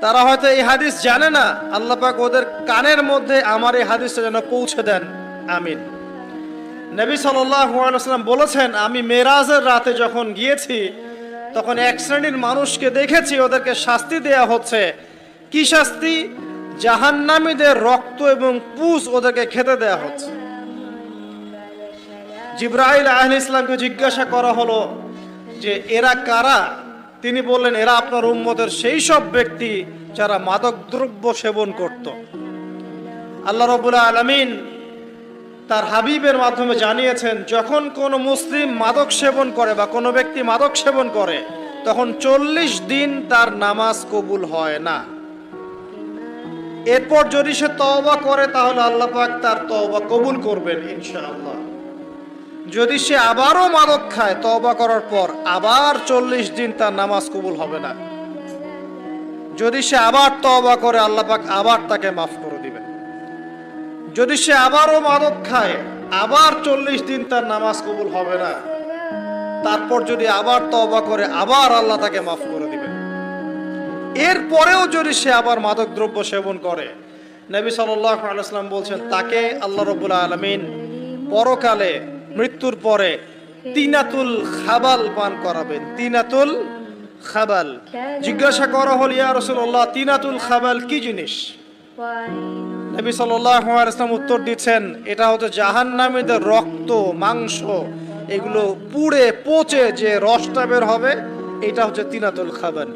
তারা হয়তো এই হাদিস জানে না, আল্লাহ পাক ওদের কানের মধ্যে আমার এই হাদিসটা যেন পৌঁছে দেন, আমিন। নবী সাল্লাল্লাহু আলাইহি ওয়াসাল্লাম বলেছেন, আমি মেরাজের রাতে যখন গিয়েছি তখন এক শ্রেণীর মানুষকে দেখেছি, ওদেরকে শাস্তি দেয়া হচ্ছে। কি শাস্তি? জাহান্নামীদের রক্ত এবং পুঁজ ওদেরকে খেতে দেয়া হচ্ছে। জিবরাইল আলাইহিস সালামকে জিজ্ঞাসা করা হলো যে এরা কারা? তিনি বললেন, এরা আপনার উম্মতের সেই সব ব্যক্তি যারা মাদক দ্রব্য সেবন করত। আল্লাহ রাব্বুল আলামিন তার হাবিবের মাধ্যমে জানিয়েছেন, যখন কোনো মুসলিম মাদক সেবন করে বা কোনো ব্যক্তি মাদক সেবন করে তখন 40 দিন তার নামাজ কবুল হয় না। এরপর যদি সে তওবা করে তাহলে আল্লাহ পাক তার তওবা কবুল করবেন ইনশাআল্লাহ। যদি সে আবারও মাদক খায় তওবা করার পর, আবার 40 দিন তার নামাজ কবুল হবে না। যদি সে আবার তওবা করে আল্লাহ পাক আবার তাকে মাফ করে দিবেন। যদি সে আবারও মাদক খায়, আবার 40 দিন তার নামাজ কবুল হবে না। তারপর যদি আবার তওবা করে, আবার আল্লাহ তাকে মাফ করে দিবেন। এরপরেও যদি সে আবার মাদক দ্রব্য সেবন করে, নবী সাল্লাল্লাহু আলাইহি ওয়াসাল্লাম বলছেন, তাকে আল্লাহ রাব্বুল আলামিন পরকালে মৃত্যুর পরে তিনাতুল খাবাল পান করাবেন। তিনাতুল খাবাল। জিজ্ঞাসা করা হল, ইয়া রাসূলুল্লাহ, তিনাতুল খাবাল কি জিনিস? নবী সাল্লাল্লাহু আলাইহি ওয়াসাল্লাম উত্তর দিচ্ছেন, এটা হচ্ছে জাহান্নামীদের রক্ত, মাংস, এগুলো পুড়ে পচে যে রসটা বের হবে, এটা হচ্ছে তিনাতুল খাবাল।